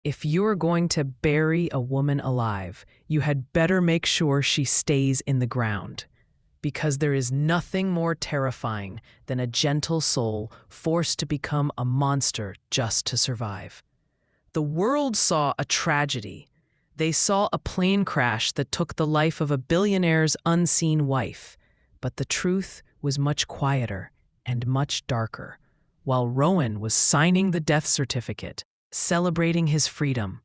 If you are going to bury a woman alive, you had better make sure she stays in the ground, because there is nothing more terrifying than a gentle soul forced to become a monster just to survive. The world saw a tragedy. They saw a plane crash that took the life of a billionaire's unseen wife, but the truth was much quieter and much darker. While Rowan was signing the death certificate, celebrating his freedom,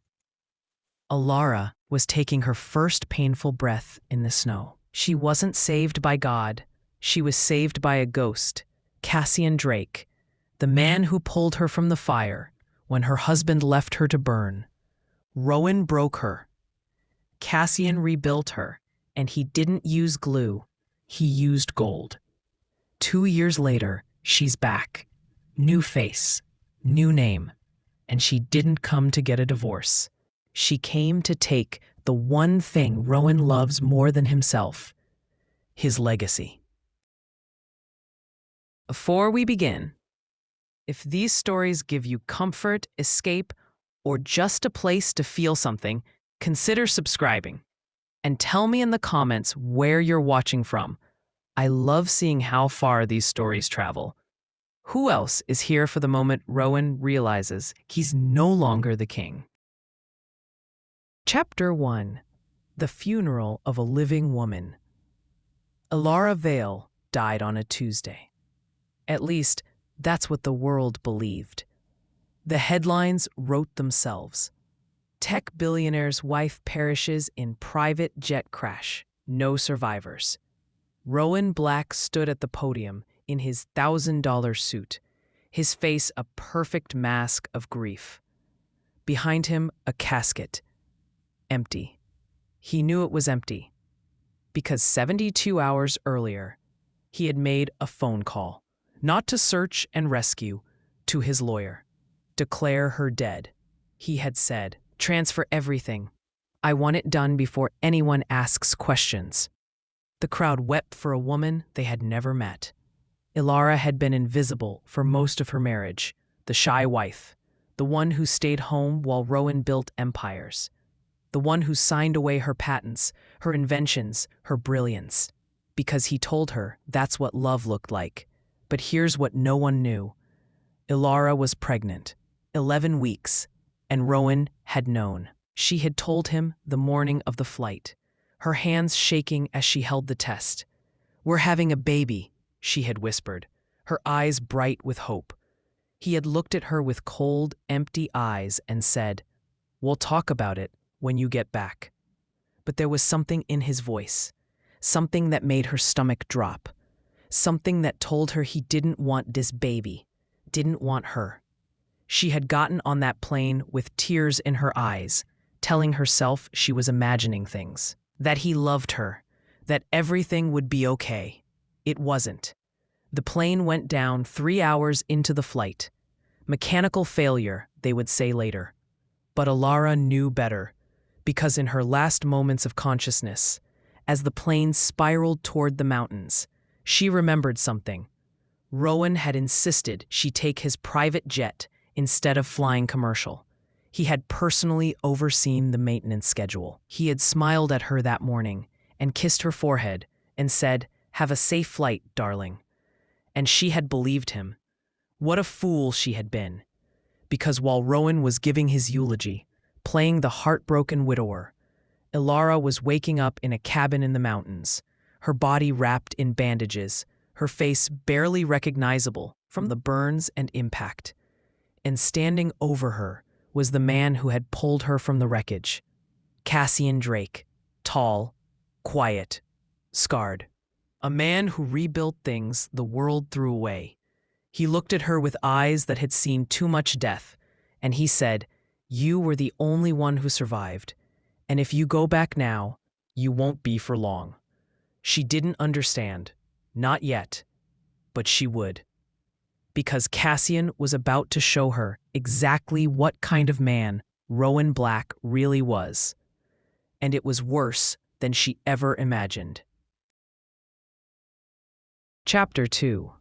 Elara was taking her first painful breath in the snow. She wasn't saved by God. She was saved by a ghost, Cassian Drake, the man who pulled her from the fire when her husband left her to burn. Rowan broke her. Cassian rebuilt her, and he didn't use glue. He used gold. 2 years later, she's back. New face, new name. And she didn't come to get a divorce. She came to take the one thing Rowan loves more than himself, his legacy. Before we begin, if these stories give you comfort, escape, or just a place to feel something, consider subscribing. And tell me in the comments where you're watching from. I love seeing how far these stories travel. Who else is here for the moment Rowan realizes he's no longer the king? Chapter 1. The Funeral of a Living Woman. Ara Vale died on a Tuesday. At least, that's what the world believed. The headlines wrote themselves. Tech billionaire's wife perishes in private jet crash. No survivors. Rowan Black stood at the podium in his $1,000 suit, his face a perfect mask of grief. Behind him, a casket. Empty. He knew it was empty, because 72 hours earlier, he had made a phone call, not to search and rescue, to his lawyer. Declare her dead. He had said, transfer everything. I want it done before anyone asks questions. The crowd wept for a woman they had never met. Elara had been invisible for most of her marriage, the shy wife, the one who stayed home while Rowan built empires, the one who signed away her patents, her inventions, her brilliance, because he told her that's what love looked like. But here's what no one knew. Elara was pregnant, 11 weeks, and Rowan had known. She had told him the morning of the flight, her hands shaking as she held the test. "We're having a baby," she had whispered, her eyes bright with hope. He had looked at her with cold, empty eyes and said, "We'll talk about it when you get back." But there was something in his voice, something that made her stomach drop, something that told her he didn't want this baby, didn't want her. She had gotten on that plane with tears in her eyes, telling herself she was imagining things, that he loved her, that everything would be okay. It wasn't. The plane went down 3 hours into the flight. Mechanical failure, they would say later. But Elara knew better, because in her last moments of consciousness, as the plane spiraled toward the mountains, she remembered something. Rowan had insisted she take his private jet instead of flying commercial. He had personally overseen the maintenance schedule. He had smiled at her that morning and kissed her forehead and said, "Have a safe flight, darling." And she had believed him. What a fool she had been. Because while Rowan was giving his eulogy, playing the heartbroken widower, Elara was waking up in a cabin in the mountains, her body wrapped in bandages, her face barely recognizable from the burns and impact. And standing over her was the man who had pulled her from the wreckage. Cassian Drake, tall, quiet, scarred. A man who rebuilt things the world threw away. He looked at her with eyes that had seen too much death, and he said, "You were the only one who survived, and if you go back now, you won't be for long." She didn't understand, not yet, but she would. Because Cassian was about to show her exactly what kind of man Rowan Black really was. And it was worse than she ever imagined. Chapter 2.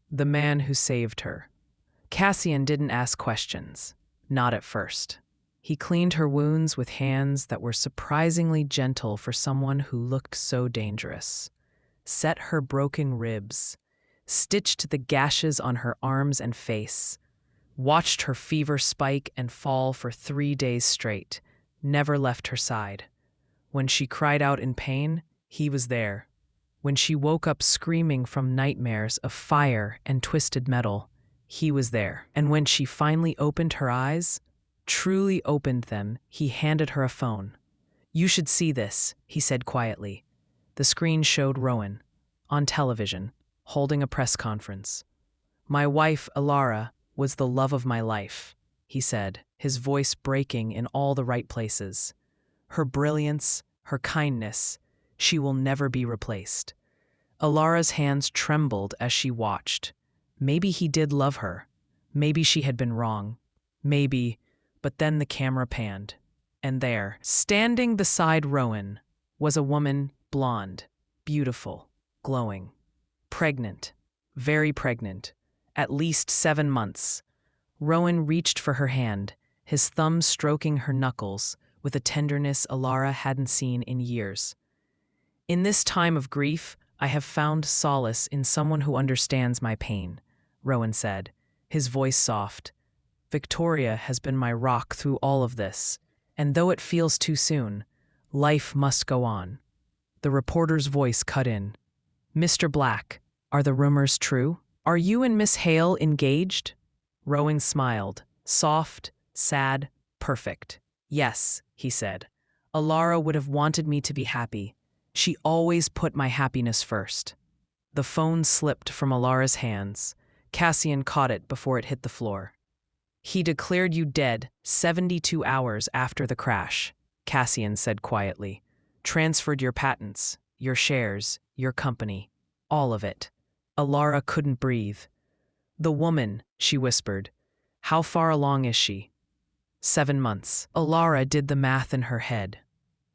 The Man Who Saved Her. Cassian didn't ask questions. Not at first. He cleaned her wounds with hands that were surprisingly gentle for someone who looked so dangerous, set her broken ribs, stitched the gashes on her arms and face, watched her fever spike and fall for 3 days straight, never left her side. When she cried out in pain, he was there. When she woke up screaming from nightmares of fire and twisted metal, he was there. And when she finally opened her eyes, truly opened them, he handed her a phone. "You should see this," he said quietly. The screen showed Rowan, on television, holding a press conference. "My wife, Elara, was the love of my life," he said, his voice breaking in all the right places. "Her brilliance, her kindness, she will never be replaced." Elara's hands trembled as she watched. Maybe he did love her. Maybe she had been wrong. Maybe, but then the camera panned. And there, standing beside Rowan, was a woman, blonde, beautiful, glowing, pregnant, very pregnant, at least 7 months. Rowan reached for her hand, his thumb stroking her knuckles with a tenderness Elara hadn't seen in years. "In this time of grief, I have found solace in someone who understands my pain," Rowan said, his voice soft. "Victoria has been my rock through all of this, and though it feels too soon, life must go on." The reporter's voice cut in. "Mr. Black, are the rumors true? Are you and Miss Hale engaged?" Rowan smiled, soft, sad, perfect. "Yes," he said. "Elara would have wanted me to be happy. She always put my happiness first." The phone slipped from Elara's hands. Cassian caught it before it hit the floor. "He declared you dead 72 hours after the crash," Cassian said quietly. "Transferred your patents, your shares, your company, all of it." Elara couldn't breathe. "The woman," she whispered. "How far along is she?" 7 months. Elara did the math in her head.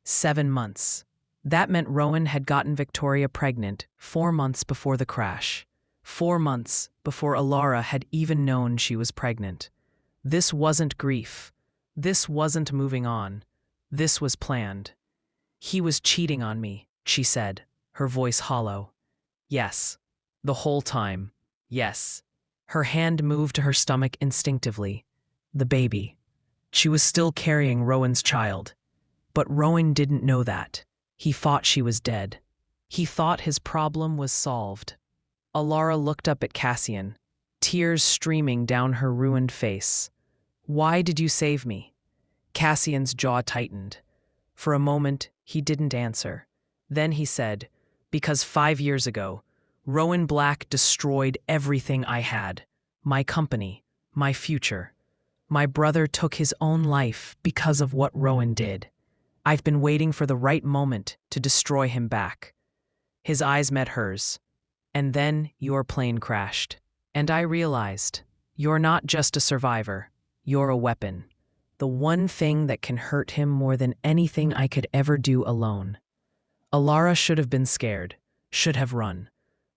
7 months. That meant Rowan had gotten Victoria pregnant 4 months before the crash. 4 months before Elara had even known she was pregnant. This wasn't grief. This wasn't moving on. This was planned. "He was cheating on me," she said, her voice hollow. "Yes. The whole time. Yes." Her hand moved to her stomach instinctively. The baby. She was still carrying Rowan's child. But Rowan didn't know that. He thought she was dead. He thought his problem was solved. Elara looked up at Cassian, tears streaming down her ruined face. "Why did you save me?" Cassian's jaw tightened. For a moment, he didn't answer. Then he said, "Because 5 years ago, Rowan Black destroyed everything I had. My company, my future. My brother took his own life because of what Rowan did. I've been waiting for the right moment to destroy him back." His eyes met hers. "And then your plane crashed. And I realized, you're not just a survivor. You're a weapon. The one thing that can hurt him more than anything I could ever do alone." Elara should have been scared, should have run.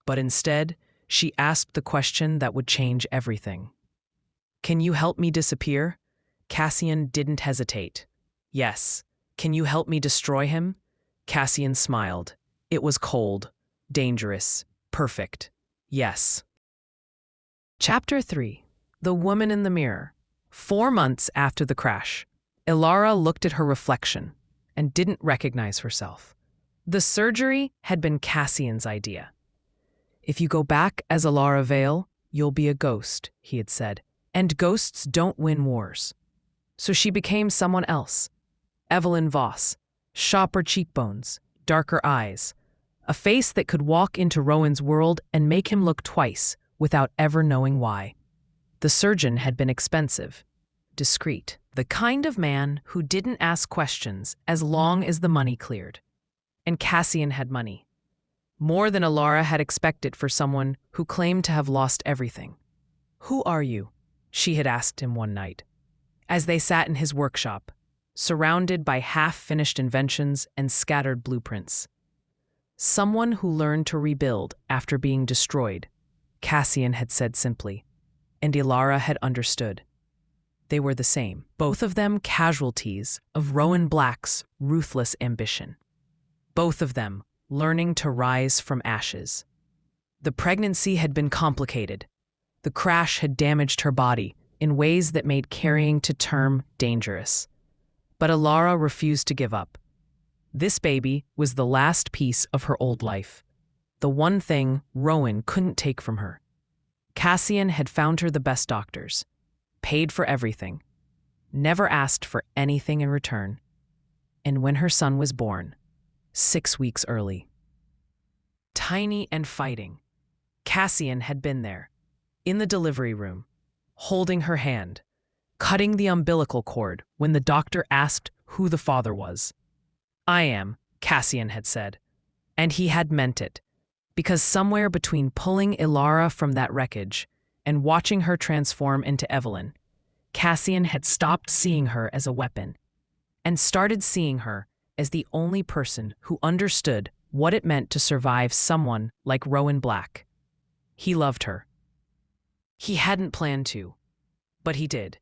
But instead, she asked the question that would change everything. "Can you help me disappear?" Cassian didn't hesitate. "Yes." "Can you help me destroy him?" Cassian smiled. It was cold, dangerous, perfect. "Yes." Chapter 3. The Woman in the Mirror. 4 months after the crash, Elara looked at her reflection and didn't recognize herself. The surgery had been Cassian's idea. "If you go back as Ara Vale, you'll be a ghost," he had said. "And ghosts don't win wars." So she became someone else. Evelyn Voss, sharper cheekbones, darker eyes, a face that could walk into Rowan's world and make him look twice without ever knowing why. The surgeon had been expensive, discreet, the kind of man who didn't ask questions as long as the money cleared. And Cassian had money. More than Elara had expected for someone who claimed to have lost everything. "Who are you?" she had asked him one night, as they sat in his workshop, surrounded by half-finished inventions and scattered blueprints. "Someone who learned to rebuild after being destroyed," Cassian had said simply, and Elara had understood. they were the same, both of them casualties of Rowan Black's ruthless ambition. Both of them learning to rise from ashes. The pregnancy had been complicated. The crash had damaged her body in ways that made carrying to term dangerous. But Elara refused to give up. This baby was the last piece of her old life, the one thing Rowan couldn't take from her. Cassian had found her the best doctors, paid for everything, never asked for anything in return. And when her son was born, 6 weeks early, tiny and fighting, Cassian had been there, in the delivery room, holding her hand, cutting the umbilical cord when the doctor asked who the father was. "I am," Cassian had said, and he had meant it, because somewhere between pulling Elara from that wreckage and watching her transform into Evelyn, Cassian had stopped seeing her as a weapon and started seeing her as the only person who understood what it meant to survive someone like Rowan Black. He loved her. He hadn't planned to, but he did.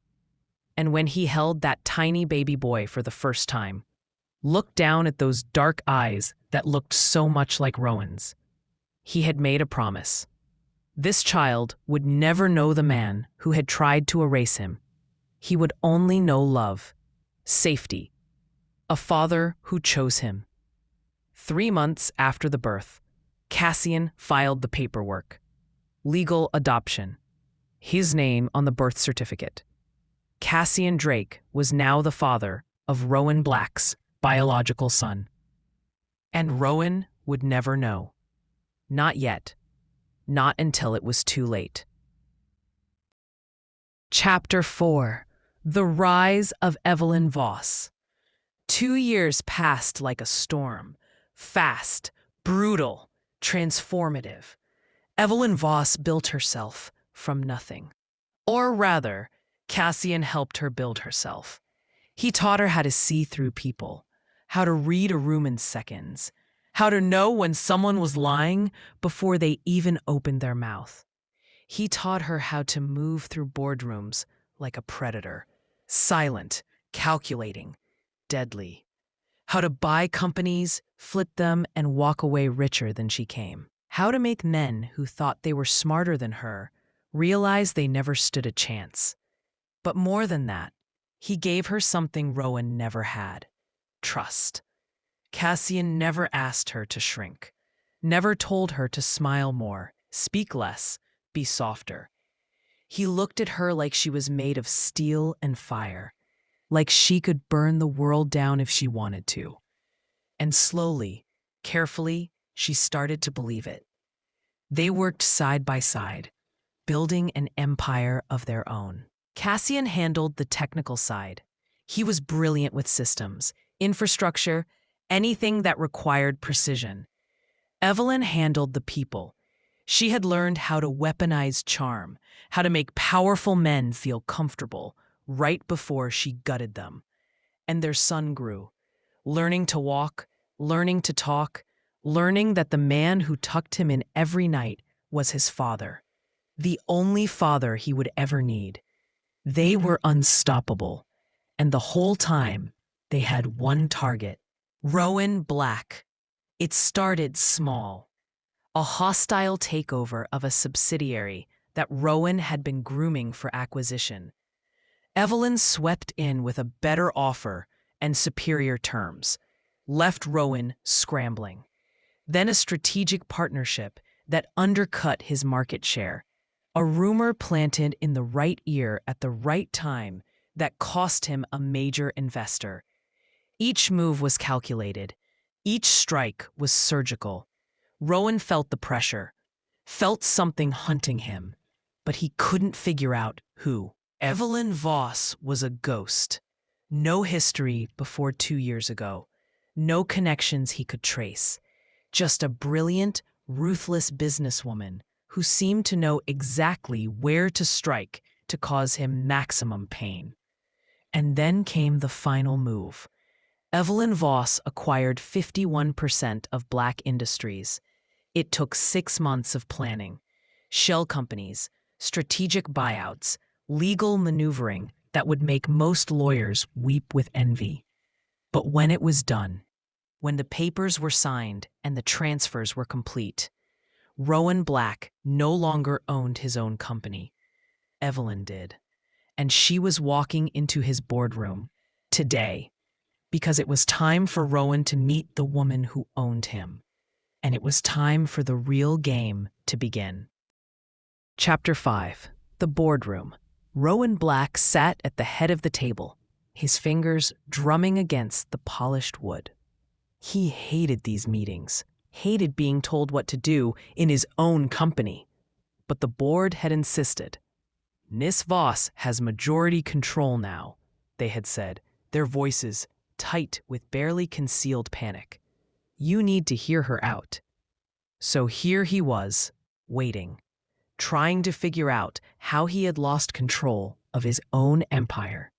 And when he held that tiny baby boy for the first time, looked down at those dark eyes that looked so much like Rowan's, he had made a promise. This child would never know the man who had tried to erase him. He would only know love, safety, a father who chose him. 3 months after the birth, Cassian filed the paperwork. Legal adoption. His name on the birth certificate. Cassian Drake was now the father of Rowan Black's biological son. And Rowan would never know. Not yet. Not until it was too late. Chapter 4. The Rise of Evelyn Voss. 2 years passed like a storm. Fast, brutal, transformative. Evelyn Voss built herself from nothing. Or rather, Cassian helped her build herself. He taught her how to see through people, how to read a room in seconds, how to know when someone was lying before they even opened their mouth. He taught her how to move through boardrooms like a predator, silent, calculating, deadly. How to buy companies, flip them, and walk away richer than she came. How to make men who thought they were smarter than her realize they never stood a chance. But more than that, he gave her something Rowan never had: trust. Cassian never asked her to shrink, never told her to smile more, speak less, be softer. He looked at her like she was made of steel and fire, like she could burn the world down if she wanted to. And slowly, carefully, she started to believe it. They worked side by side, building an empire of their own. Cassian handled the technical side. He was brilliant with systems, infrastructure, anything that required precision. Evelyn handled the people. She had learned how to weaponize charm, how to make powerful men feel comfortable right before she gutted them. And their son grew, learning to walk, learning to talk, learning that the man who tucked him in every night was his father, the only father he would ever need. They were unstoppable, and the whole time they had one target: Rowan Black. It started small. A hostile takeover of a subsidiary that Rowan had been grooming for acquisition. Evelyn swept in with a better offer and superior terms, left Rowan scrambling. Then a strategic partnership that undercut his market share. A rumor planted in the right ear at the right time that cost him a major investor. Each move was calculated. Each strike was surgical. Rowan felt the pressure, felt something hunting him, but he couldn't figure out who. Evelyn Voss was a ghost. No history before 2 years ago. No connections he could trace. Just a brilliant, ruthless businesswoman who seemed to know exactly where to strike to cause him maximum pain. And then came the final move. Evelyn Voss acquired 51% of Black Industries. It took 6 months of planning, shell companies, strategic buyouts, legal maneuvering, that would make most lawyers weep with envy. But when it was done, when the papers were signed and the transfers were complete, Rowan Black no longer owned his own company. Evelyn did. And she was walking into his boardroom today because it was time for Rowan to meet the woman who owned him. And it was time for the real game to begin. Chapter 5. The Boardroom. Rowan Black sat at the head of the table, his fingers drumming against the polished wood. He hated these meetings, hated being told what to do in his own company. But the board had insisted. Miss Voss has majority control now, they had said, their voices tight with barely concealed panic. You need to hear her out. So here he was, waiting, trying to figure out how he had lost control of his own empire.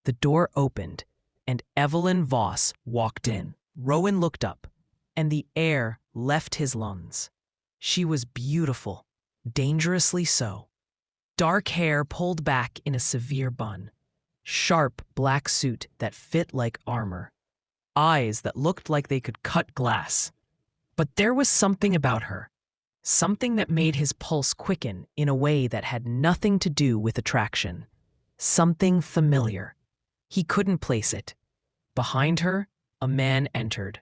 The door opened, and Evelyn Voss walked in. Rowan looked up, and the air left his lungs. She was beautiful, dangerously so. Dark hair pulled back in a severe bun, sharp black suit that fit like armor, eyes that looked like they could cut glass. But there was something about her, something that made his pulse quicken in a way that had nothing to do with attraction, something familiar. He couldn't place it. Behind her, a man entered,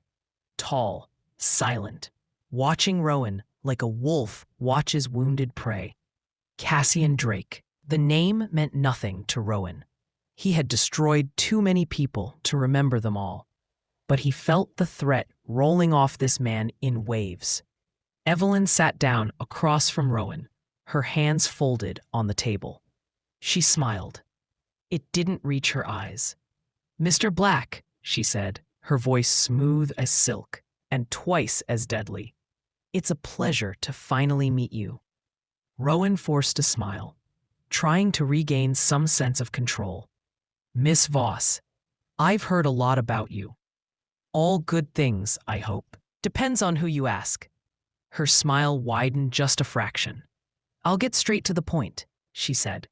tall, silent, watching Rowan like a wolf watches wounded prey. Cassian Drake. The name meant nothing to Rowan. He had destroyed too many people to remember them all. But he felt the threat rolling off this man in waves. Evelyn sat down across from Rowan, her hands folded on the table. She smiled. It didn't reach her eyes. "Mr. Black," she said, her voice smooth as silk and twice as deadly. "It's a pleasure to finally meet you." Rowan forced a smile, trying to regain some sense of control. "Miss Voss, I've heard a lot about you. All good things, I hope. Depends on who you ask." Her smile widened just a fraction. "I'll get straight to the point," she said.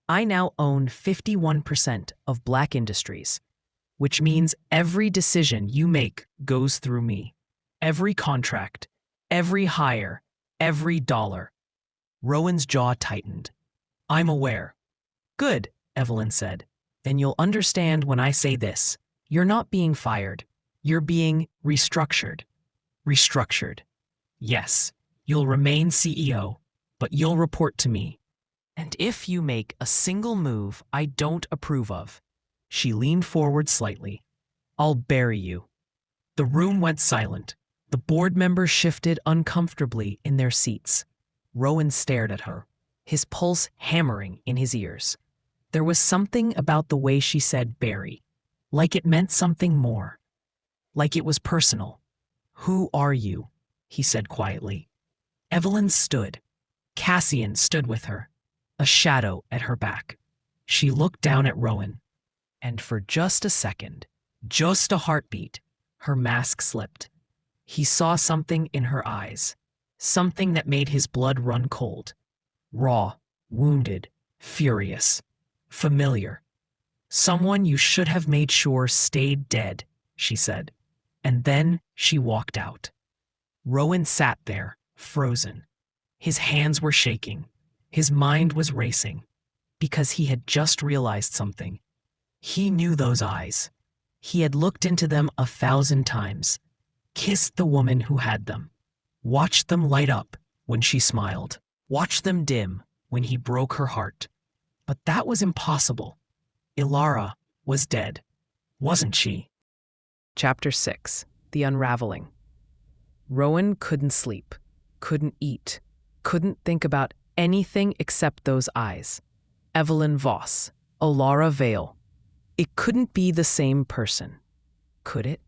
"I now own 51% of Black Industries, which means every decision you make goes through me. Every contract, every hire, every dollar." Rowan's jaw tightened. "I'm aware." "Good," Evelyn said. "Then you'll understand when I say this. You're not being fired. You're being restructured." "Restructured. Yes, you'll remain CEO, but you'll report to me. And if you make a single move I don't approve of," she leaned forward slightly, "I'll bury you." The room went silent. The board members shifted uncomfortably in their seats. Rowan stared at her, his pulse hammering in his ears. There was something about the way she said bury, like it meant something more, like it was personal. "Who are you?" he said quietly. Evelyn stood. Cassian stood with her, a shadow at her back. She looked down at Rowan, and for just a second, just a heartbeat, her mask slipped. He saw something in her eyes, something that made his blood run cold. Raw, wounded, furious, familiar. "Someone you should have made sure stayed dead," she said. And then she walked out. Rowan sat there, frozen. His hands were shaking. His mind was racing, because he had just realized something. He knew those eyes. He had looked into them 1,000 times, kissed the woman who had them, watched them light up when she smiled, watched them dim when he broke her heart. But that was impossible. Elara was dead, wasn't she? Chapter 6. The Unraveling. Rowan couldn't sleep, couldn't eat, couldn't think about anything except those eyes. Evelyn Voss, Ara Vale. It couldn't be the same person, could it?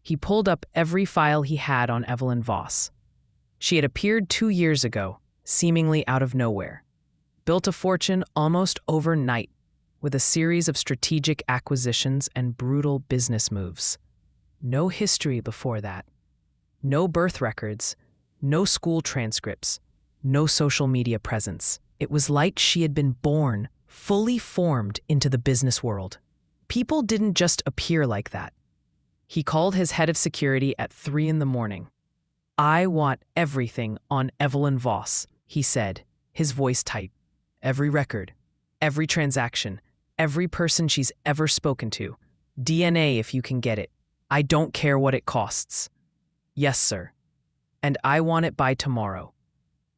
He pulled up every file he had on Evelyn Voss. She had appeared 2 years ago, seemingly out of nowhere. Built a fortune almost overnight with a series of strategic acquisitions and brutal business moves. No history before that. No birth records, no school transcripts, no social media presence. It was like she had been born fully formed into the business world. People didn't just appear like that. He called his head of security at 3 in the morning. "I want everything on Evelyn Voss," he said, his voice tight. "Every record, every transaction, every person she's ever spoken to. DNA if you can get it. I don't care what it costs." "Yes, sir. And I want it by tomorrow."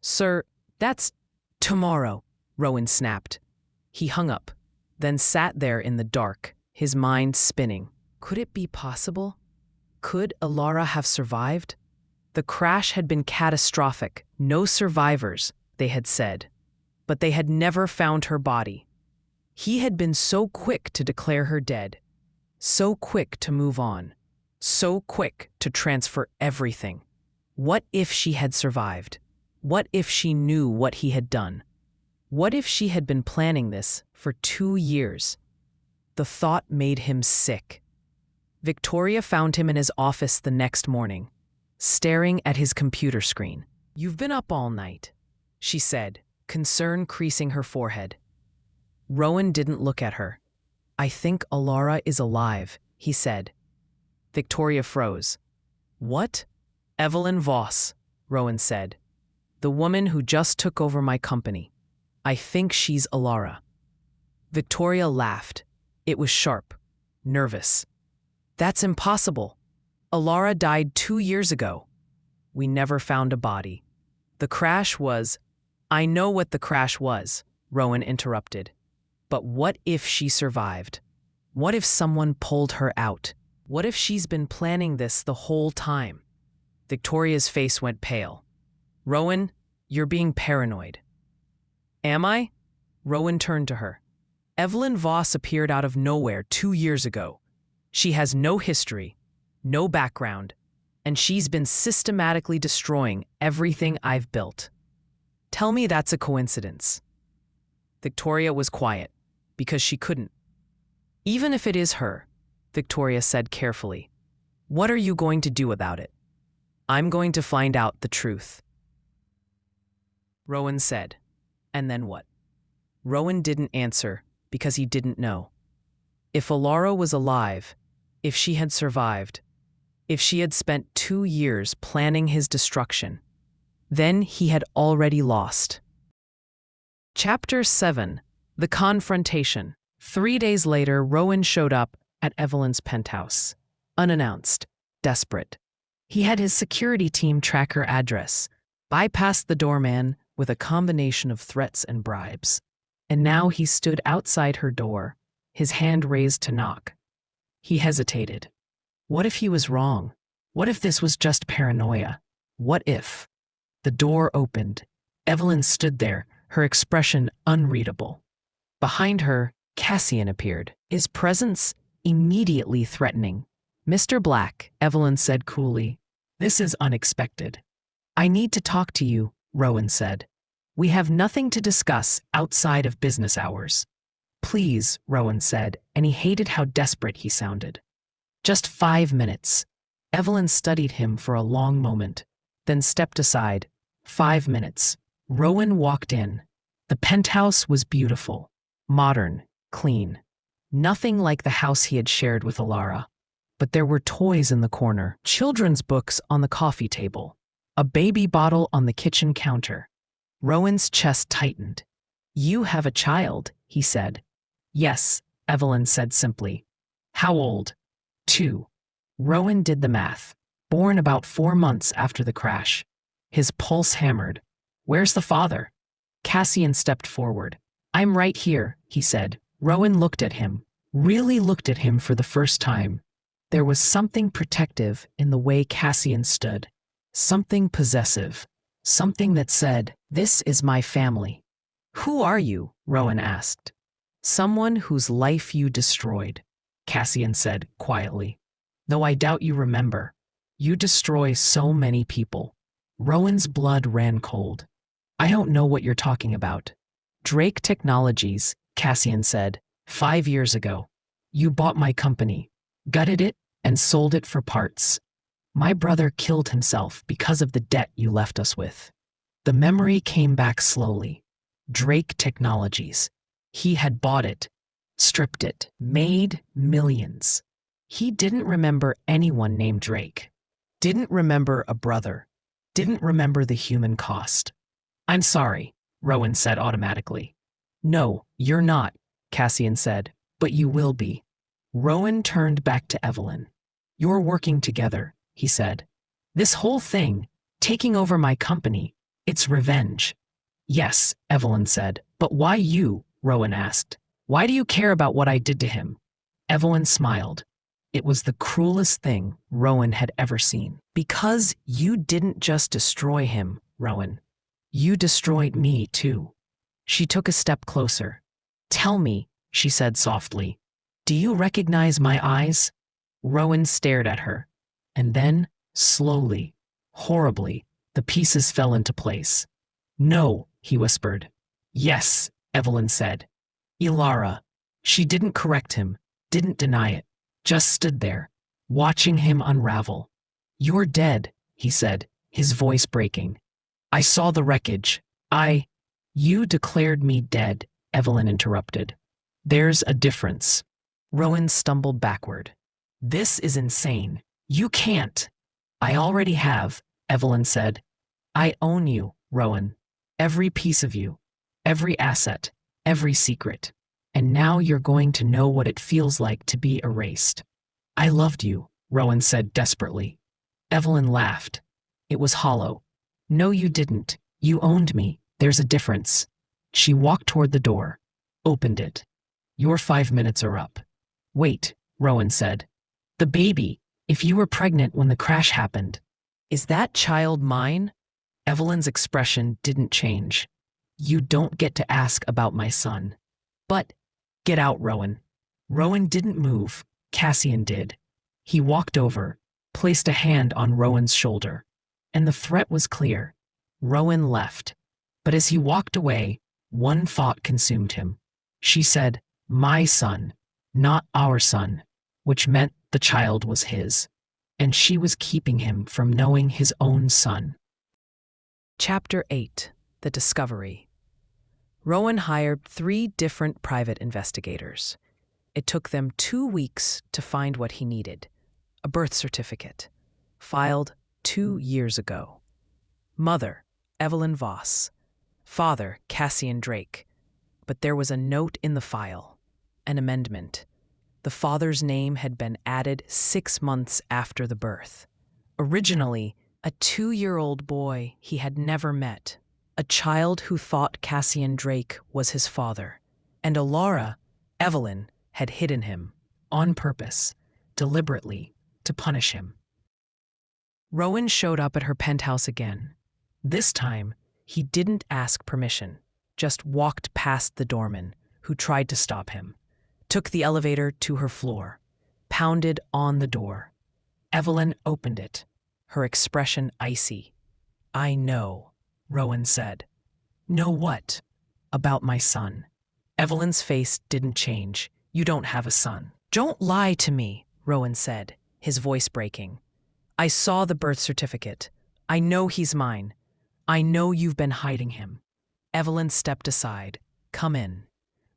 "Sir, that's tomorrow," Rowan snapped. He hung up, then sat there in the dark, his mind spinning. Could it be possible? Could Elara have survived? The crash had been catastrophic. No survivors, they had said. But they had never found her body. He had been so quick to declare her dead, so quick to move on, so quick to transfer everything. What if she had survived? What if she knew what he had done? What if she had been planning this for 2 years? The thought made him sick. Victoria found him in his office the next morning, staring at his computer screen. "You've been up all night," she said, concern creasing her forehead. Rowan didn't look at her. "I think Elara is alive," he said. Victoria froze. "What?" "Evelyn Voss," Rowan said. "The woman who just took over my company. I think she's Elara." Victoria laughed. It was sharp, nervous. "That's impossible. Elara died 2 years ago. We never found a body. The crash was—" "I know what the crash was," Rowan interrupted. "But what if she survived? What if someone pulled her out? What if she's been planning this the whole time?" Victoria's face went pale. "Rowan, you're being paranoid." "Am I?" Rowan turned to her. "Evelyn Voss appeared out of nowhere 2 years ago. She has no history, no background, and she's been systematically destroying everything I've built. Tell me that's a coincidence." Victoria was quiet, because she couldn't. "Even if it is her," Victoria said carefully, "what are you going to do about it?" "I'm going to find out the truth," Rowan said. "And then what?" Rowan didn't answer because he didn't know. If Elara was alive, if she had survived, if she had spent 2 years planning his destruction, then he had already lost. Chapter 7. The Confrontation. 3 days later, Rowan showed up at Evelyn's penthouse, unannounced, desperate. He had his security team track her address, bypassed the doorman with a combination of threats and bribes. And now he stood outside her door, his hand raised to knock. He hesitated. What if he was wrong? What if this was just paranoia? What if? The door opened. Evelyn stood there, her expression unreadable. Behind her, Cassian appeared, his presence immediately threatening. "Mr. Black," Evelyn said coolly, "this is unexpected." "I need to talk to you," Rowan said. "We have nothing to discuss outside of business hours." "Please," Rowan said, and he hated how desperate he sounded. "Just 5 minutes." Evelyn studied him for a long moment, then stepped aside. 5 minutes. Rowan walked in. The penthouse was beautiful, modern, clean. Nothing like the house he had shared with Elara. But there were toys in the corner, children's books on the coffee table, a baby bottle on the kitchen counter. Rowan's chest tightened. "You have a child," he said. "Yes," Evelyn said simply. "How old?" 2. Rowan did the math. Born about 4 months after the crash. His pulse hammered. "Where's the father?" Cassian stepped forward. "I'm right here," he said. Rowan looked at him, really looked at him for the first time. There was something protective in the way Cassian stood. Something possessive. Something that said, "This is my family." "Who are you?" Rowan asked. "Someone whose life you destroyed," Cassian said quietly. "Though I doubt you remember. You destroy so many people." Rowan's blood ran cold. "I don't know what you're talking about." "Drake Technologies," Cassian said, 5 years ago. You bought my company, gutted it, and sold it for parts. My brother killed himself because of the debt you left us with." The memory came back slowly. Drake Technologies. He had bought it, stripped it, made millions. He didn't remember anyone named Drake. Didn't remember a brother. Didn't remember the human cost. I'm sorry, Rowan said automatically. No, you're not, Cassian said, but you will be. Rowan turned back to Evelyn. You're working together, he said. This whole thing, taking over my company, it's revenge. Yes, Evelyn said, but why you? Rowan asked. Why do you care about what I did to him? Evelyn smiled. It was the cruelest thing Rowan had ever seen. Because you didn't just destroy him, Rowan. You destroyed me, too. She took a step closer. Tell me, she said softly. Do you recognize my eyes? Rowan stared at her. And then, slowly, horribly, the pieces fell into place. No, he whispered. Yes, Evelyn said. Elara. She didn't correct him, didn't deny it, just stood there, watching him unravel. You're dead, he said, his voice breaking. I saw the wreckage. You declared me dead, Evelyn interrupted. There's a difference. Rowan stumbled backward. This is insane. You can't. I already have, Evelyn said. I own you, Rowan. Every piece of you. Every asset. Every secret. And now you're going to know what it feels like to be erased. I loved you, Rowan said desperately. Evelyn laughed. It was hollow. No, you didn't. You owned me. There's a difference. She walked toward the door, opened it. Your 5 minutes are up. Wait, Rowan said. The baby, if you were pregnant when the crash happened. Is that child mine? Evelyn's expression didn't change. You don't get to ask about my son. But, get out, Rowan. Rowan didn't move. Cassian did. He walked over, placed a hand on Rowan's shoulder. And the threat was clear. Rowan left. But as he walked away, one thought consumed him. She said, my son, not our son, which meant the child was his. And she was keeping him from knowing his own son. Chapter 8. The Discovery. Rowan hired 3 different private investigators. It took them 2 weeks to find what he needed. A birth certificate, filed 2 years ago. Mother, Evelyn Voss. Father, Cassian Drake. But there was a note in the file, an amendment. The father's name had been added 6 months after the birth. Originally, a 2-year-old boy he had never met. A child who thought Cassian Drake was his father. And Elara, Evelyn, had hidden him, on purpose, deliberately, to punish him. Rowan showed up at her penthouse again. This time, he didn't ask permission, just walked past the doorman, who tried to stop him, took the elevator to her floor, pounded on the door. Evelyn opened it, her expression icy. I know, Rowan said. Know what? About my son. Evelyn's face didn't change. You don't have a son. Don't lie to me, Rowan said, his voice breaking. I saw the birth certificate. I know he's mine. I know you've been hiding him. Evelyn stepped aside. Come in.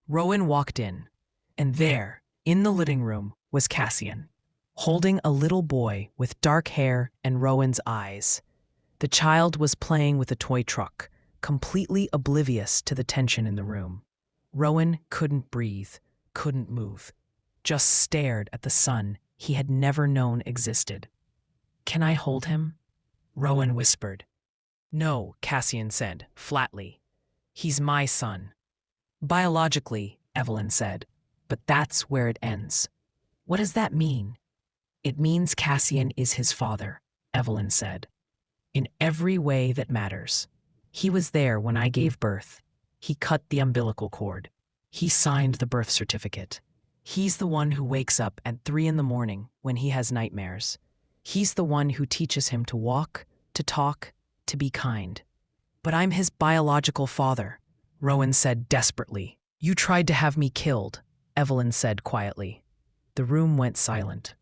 Rowan walked in. And there, in the living room, was Cassian, holding a little boy with dark hair and Rowan's eyes. The child was playing with a toy truck, completely oblivious to the tension in the room. Rowan couldn't breathe, couldn't move, just stared at the son he had never known existed. Can I hold him? Rowan whispered. No, Cassian said, flatly. He's my son. Biologically, Evelyn said, but that's where it ends. What does that mean? It means Cassian is his father, Evelyn said. In every way that matters. He was there when I gave birth. He cut the umbilical cord. He signed the birth certificate. He's the one who wakes up at 3 a.m. when he has nightmares. He's the one who teaches him to walk, to talk, to be kind. But I'm his biological father, Rowan said desperately. You tried to have me killed, Evelyn said quietly. The room went silent.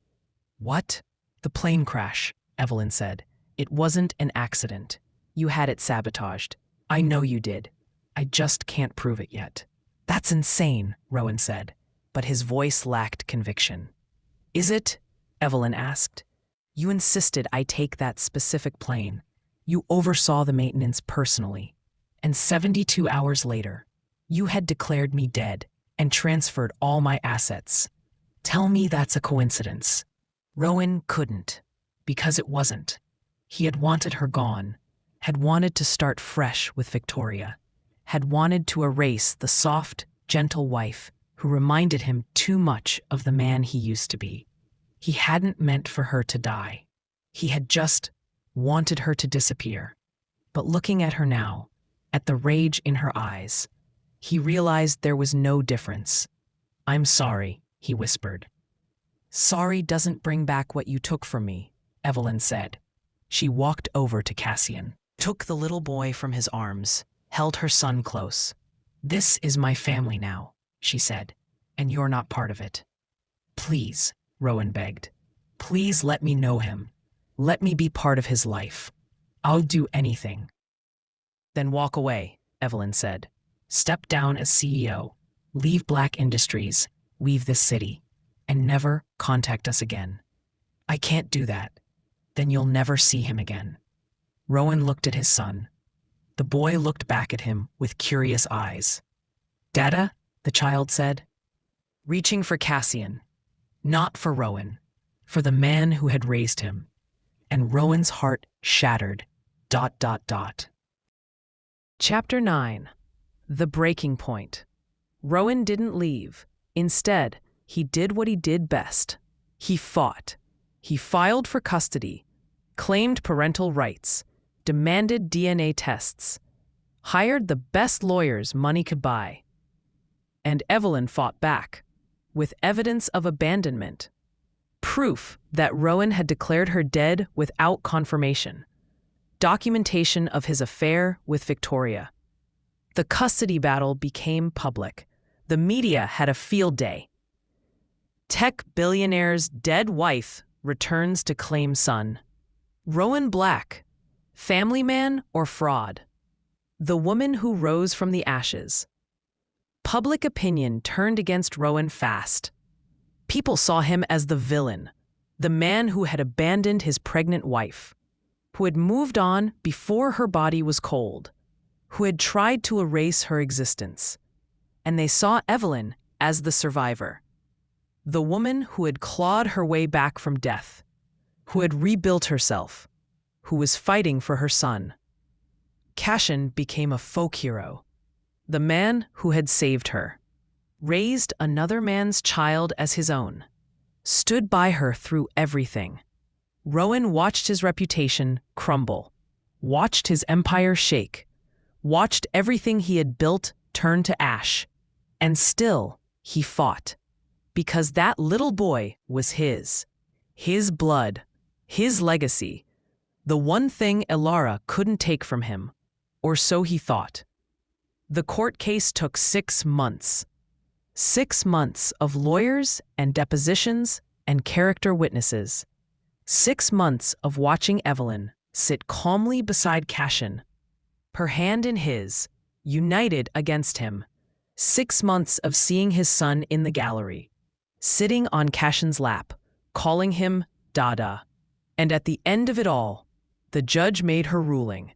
What? The plane crash, Evelyn said. It wasn't an accident. You had it sabotaged. I know you did. I just can't prove it yet. That's insane, Rowan said, but his voice lacked conviction. Is it? Evelyn asked. You insisted I take that specific plane. You oversaw the maintenance personally. And 72 hours later, you had declared me dead and transferred all my assets. Tell me that's a coincidence. Rowan couldn't, because it wasn't. He had wanted her gone, had wanted to start fresh with Victoria, had wanted to erase the soft, gentle wife who reminded him too much of the man he used to be. He hadn't meant for her to die. He had just wanted her to disappear. But looking at her now, at the rage in her eyes, he realized there was no difference. I'm sorry, he whispered. Sorry doesn't bring back what you took from me, Evelyn said. She walked over to Cassian, took the little boy from his arms, held her son close. This is my family now, she said, and you're not part of it. Please, Rowan begged. Please let me know him. Let me be part of his life. I'll do anything. Then walk away, Evelyn said. Step down as CEO, leave Black Industries, leave this city, and never contact us again. I can't do that. Then you'll never see him again. Rowan looked at his son. The boy looked back at him with curious eyes. Dada, the child said, reaching for Cassian, not for Rowan, for the man who had raised him. And Rowan's heart shattered. ... Chapter 9. The Breaking Point. Rowan didn't leave. Instead, he did what he did best. He fought. He filed for custody, claimed parental rights, demanded DNA tests, hired the best lawyers money could buy. And Evelyn fought back, with evidence of abandonment. Proof that Rowan had declared her dead without confirmation. Documentation of his affair with Victoria. The custody battle became public. The media had a field day. Tech billionaire's dead wife returns to claim son. Rowan Black, family man or fraud? The woman who rose from the ashes. Public opinion turned against Rowan fast. People saw him as the villain, the man who had abandoned his pregnant wife, who had moved on before her body was cold, who had tried to erase her existence. And they saw Evelyn as the survivor, the woman who had clawed her way back from death, who had rebuilt herself, who was fighting for her son. Cassian became a folk hero, the man who had saved her, raised another man's child as his own, stood by her through everything. Rowan watched his reputation crumble, watched his empire shake, watched everything he had built turn to ash. And still, he fought, because that little boy was his blood, his legacy, the one thing Elara couldn't take from him, or so he thought. The court case took 6 months. 6 months of lawyers and depositions and character witnesses. 6 months of watching Evelyn sit calmly beside Cassian, her hand in his, united against him. 6 months of seeing his son in the gallery, sitting on Cassian's lap, calling him Dada. And at the end of it all, the judge made her ruling.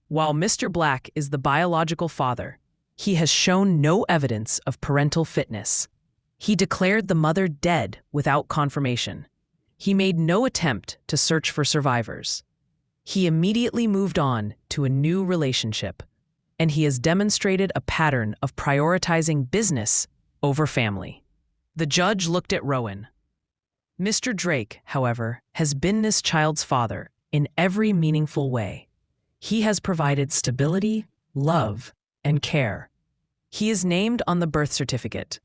While Mr. Black is the biological father, he has shown no evidence of parental fitness. He declared the mother dead without confirmation. He made no attempt to search for survivors. He immediately moved on to a new relationship, and he has demonstrated a pattern of prioritizing business over family. The judge looked at Rowan. Mr. Drake, however, has been this child's father in every meaningful way. He has provided stability, love, and care. He is named on the birth certificate,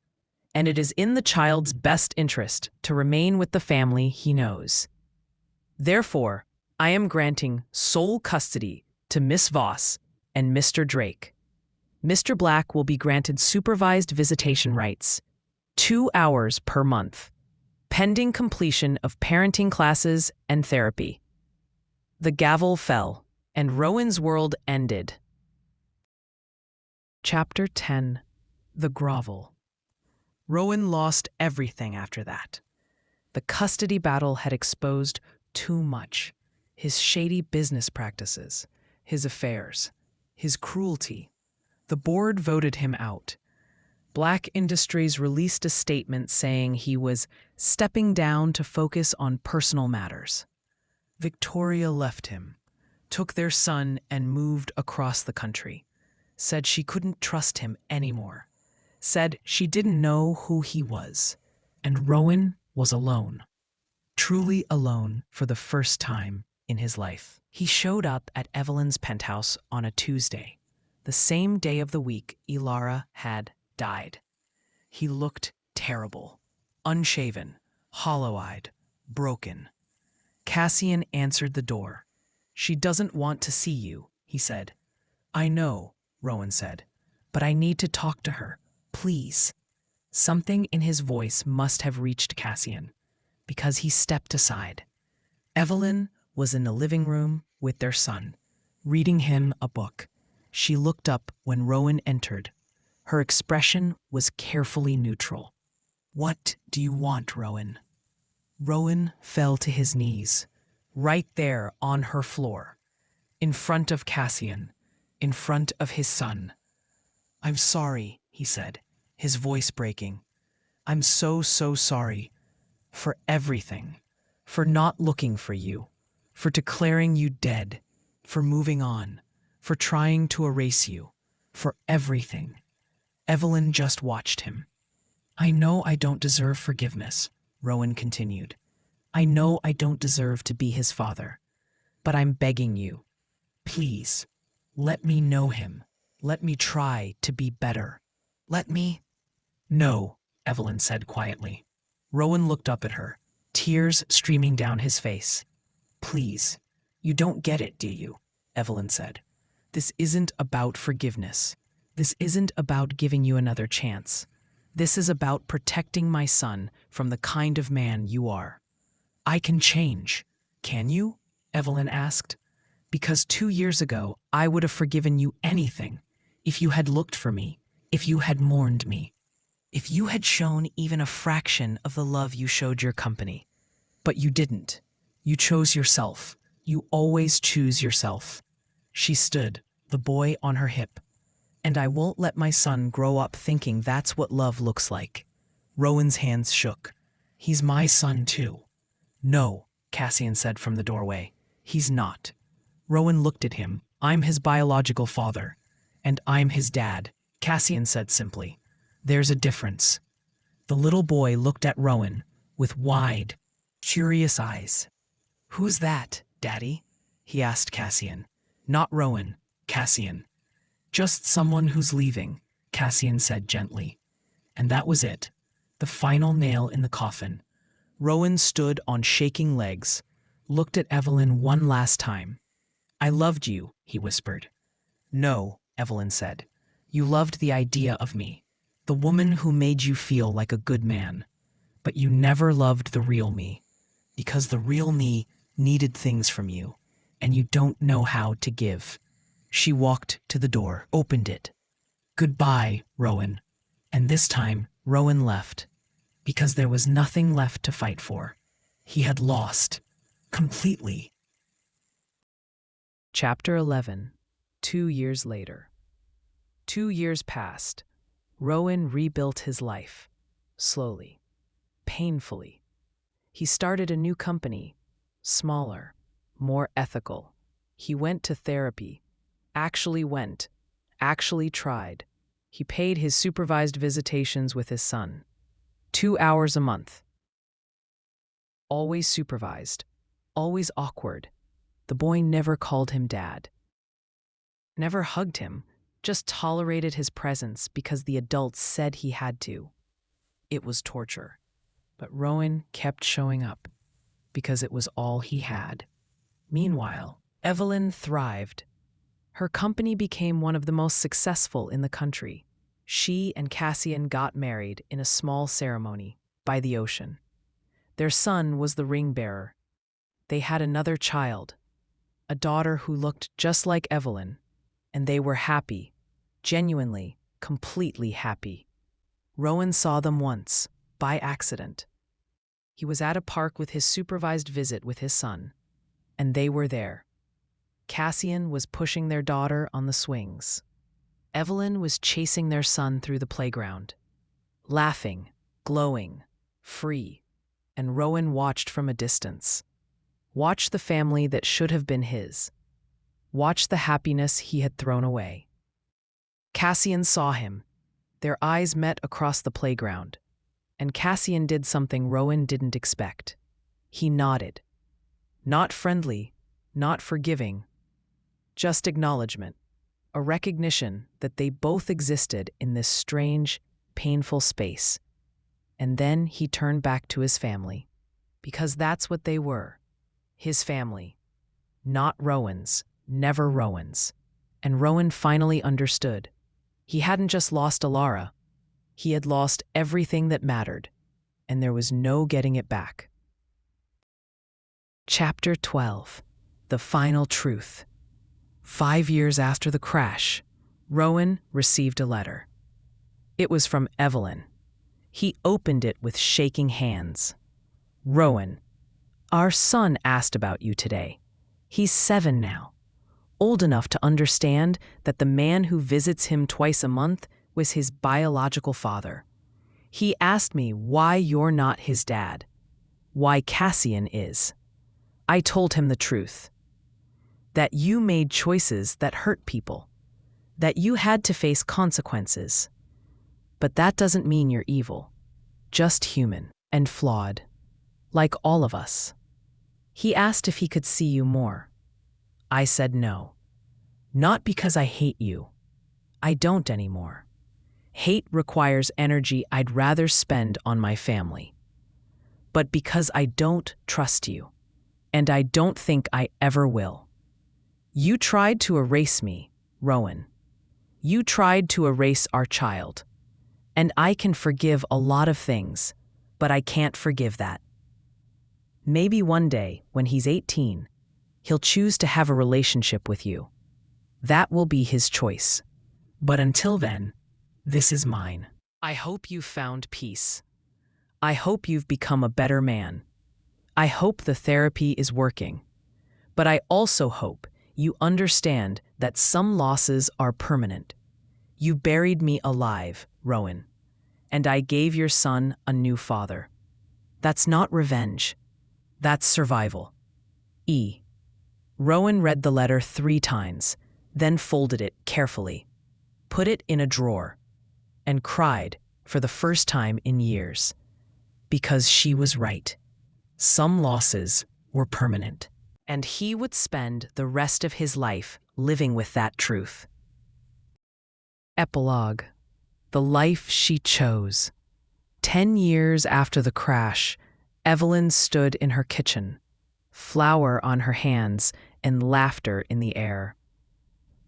and it is in the child's best interest to remain with the family he knows. Therefore, I am granting sole custody to Miss Voss and Mr. Drake. Mr. Black will be granted supervised visitation rights, 2 hours per month, pending completion of parenting classes and therapy. The gavel fell, and Rowan's world ended. Chapter 10. The Grovel. Rowan lost everything after that. The custody battle had exposed too much. His shady business practices, his affairs, his cruelty. The board voted him out. Black Industries released a statement saying he was stepping down to focus on personal matters. Victoria left him, took their son, and moved across the country. Said she couldn't trust him anymore. Said she didn't know who he was. And Rowan was alone. Truly alone for the first time in his life. He showed up at Evelyn's penthouse on a Tuesday, the same day of the week Elara had died. He looked terrible, unshaven, hollow-eyed, broken. Cassian answered the door. "She doesn't want to see you," he said. "I know," Rowan said, "but I need to talk to her, please." Something in his voice must have reached Cassian, because he stepped aside. Evelyn was in the living room with their son, reading him a book. She looked up when Rowan entered. Her expression was carefully neutral. "What do you want, Rowan?" Rowan fell to his knees, right there on her floor, in front of Cassian, in front of his son. "I'm sorry," he said, his voice breaking. "I'm so sorry for everything, for not looking for you, for declaring you dead, for moving on, for trying to erase you, for everything." Evelyn just watched him. "I know I don't deserve forgiveness," Rowan continued. "I know I don't deserve to be his father. But I'm begging you, please, let me know him. Let me try to be better. Let me—" "No," Evelyn said quietly. Rowan looked up at her, tears streaming down his face. "Please, you don't get it, do you?" Evelyn said. "This isn't about forgiveness. This isn't about giving you another chance. This is about protecting my son from the kind of man you are." "I can change, can you?" Evelyn asked. "Because 2 years ago I would have forgiven you anything, if you had looked for me, if you had mourned me, if you had shown even a fraction of the love you showed your company. But you didn't. You chose yourself. You always choose yourself." She stood, the boy on her hip. "And I won't let my son grow up thinking that's what love looks like." Rowan's hands shook. "He's my son too." "No," Cassian said from the doorway. "He's not." Rowan looked at him. "I'm his biological father. And I'm his dad," Cassian said simply. "There's a difference." The little boy looked at Rowan with wide, curious eyes. "Who's that, Daddy?" he asked Cassian. "Not Rowan, Cassian." "Just someone who's leaving," Cassian said gently. And that was it, the final nail in the coffin. Rowan stood on shaking legs, looked at Evelyn one last time. "I loved you," he whispered. "No," Evelyn said. "You loved the idea of me, the woman who made you feel like a good man. But you never loved the real me, because the real me needed things from you, and you don't know how to give." She walked to the door, opened it. "Goodbye, Rowan." And this time, Rowan left, because there was nothing left to fight for. He had lost, completely. Chapter 11. 2 years later. 2 years passed. Rowan rebuilt his life, slowly, painfully. He started a new company, smaller, more ethical. He went to therapy. Actually tried. He paid his supervised visitations with his son. 2 hours a month. Always supervised. Always awkward. The boy never called him dad. Never hugged him, just tolerated his presence because the adults said he had to. It was torture. But Rowan kept showing up, because it was all he had. Meanwhile, Evelyn thrived. Her company became one of the most successful in the country. She and Cassian got married in a small ceremony by the ocean. Their son was the ring bearer. They had another child, a daughter who looked just like Evelyn, and they were happy, genuinely, completely happy. Rowan saw them once, by accident. He was at a park with his supervised visit with his son, and they were there. Cassian was pushing their daughter on the swings. Evelyn was chasing their son through the playground, laughing, glowing, free, and Rowan watched from a distance. Watched the family that should have been his. Watched the happiness he had thrown away. Cassian saw him. Their eyes met across the playground, and Cassian did something Rowan didn't expect. He nodded. Not friendly, not forgiving, just acknowledgement, a recognition that they both existed in this strange, painful space. And then he turned back to his family, because that's what they were, his family. Not Rowan's, never Rowan's. And Rowan finally understood. He hadn't just lost Elara, he had lost everything that mattered, and there was no getting it back. Chapter 12. The Final Truth. 5 years after the crash, Rowan received a letter. It was from Evelyn. He opened it with shaking hands. Rowan, our son asked about you today. He's 7 now, old enough to understand that the man who visits him twice a month was his biological father. He asked me why you're not his dad, why Cassian is. I told him the truth. That you made choices that hurt people, that you had to face consequences. But that doesn't mean you're evil, just human and flawed, like all of us. He asked if he could see you more. I said no. Not because I hate you. I don't anymore. Hate requires energy I'd rather spend on my family. But because I don't trust you, and I don't think I ever will. You tried to erase me, Rowan. You tried to erase our child. And I can forgive a lot of things, but I can't forgive that. Maybe one day, when he's 18, he'll choose to have a relationship with you. That will be his choice. But until then, this is mine. I hope you've found peace. I hope you've become a better man. I hope the therapy is working. But I also hope you understand that some losses are permanent. You buried me alive, Rowan, and I gave your son a new father. That's not revenge. That's survival. E. Rowan read the letter 3 times, then folded it carefully, put it in a drawer, and cried for the first time in years. Because she was right. Some losses were permanent. And he would spend the rest of his life living with that truth. Epilogue. The life she chose. 10 years after the crash, Evelyn stood in her kitchen, flour on her hands and laughter in the air.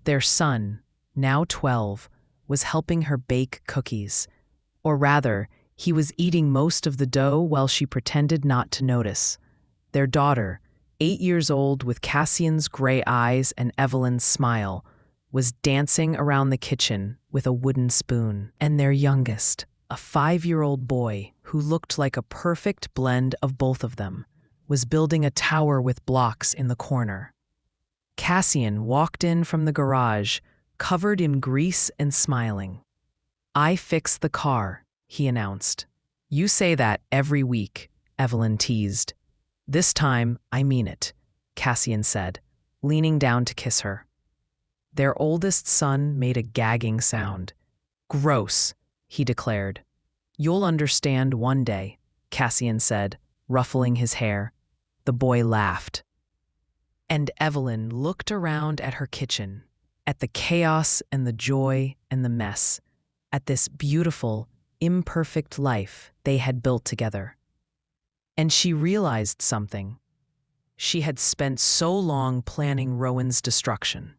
Their son, now 12, was helping her bake cookies. Or rather, he was eating most of the dough while she pretended not to notice. Their daughter, 8 years old with Cassian's gray eyes and Evelyn's smile, was dancing around the kitchen with a wooden spoon. And their youngest, a 5-year-old boy who looked like a perfect blend of both of them, was building a tower with blocks in the corner. Cassian walked in from the garage, covered in grease and smiling. I fixed the car, he announced. You say that every week, Evelyn teased. This time, I mean it, Cassian said, leaning down to kiss her. Their oldest son made a gagging sound. Gross, he declared. You'll understand one day, Cassian said, ruffling his hair. The boy laughed. And Evelyn looked around at her kitchen, at the chaos and the joy and the mess, at this beautiful, imperfect life they had built together. And she realized something. She had spent so long planning Rowan's destruction,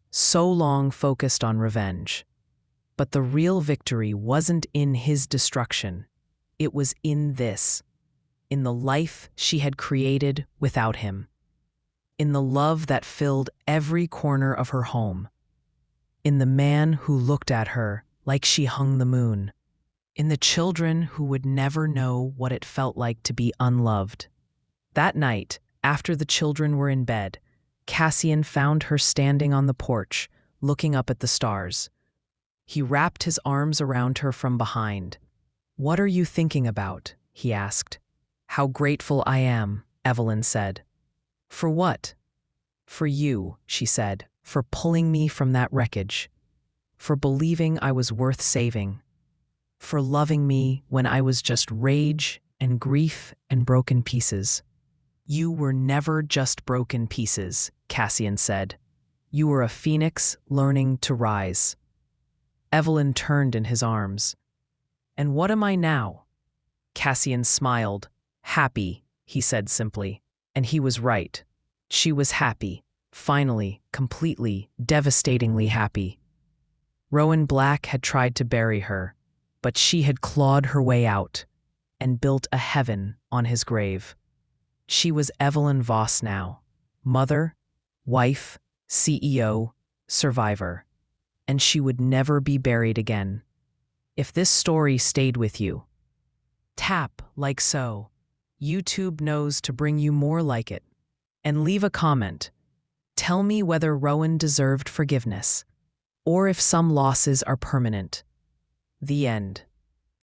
so long focused on revenge. But the real victory wasn't in his destruction. It was in this, in the life she had created without him, in the love that filled every corner of her home, in the man who looked at her like she hung the moon, in the children who would never know what it felt like to be unloved. That night, after the children were in bed, Cassian found her standing on the porch, looking up at the stars. He wrapped his arms around her from behind. "What are you thinking about?" he asked. "How grateful I am," Evelyn said. "For what?" "For you," she said, "for pulling me from that wreckage, for believing I was worth saving, for loving me when I was just rage and grief and broken pieces." "You were never just broken pieces," Cassian said. "You were a phoenix learning to rise." Evelyn turned in his arms. "And what am I now?" Cassian smiled. "Happy," he said simply. And he was right. She was happy. Finally, completely, devastatingly happy. Rowan Black had tried to bury her, but she had clawed her way out and built a heaven on his grave. She was Evelyn Voss now, mother, wife, CEO, survivor, and she would never be buried again. If this story stayed with you, tap like so. YouTube knows to bring you more like it. And leave a comment. Tell me whether Rowan deserved forgiveness, or if some losses are permanent. The end.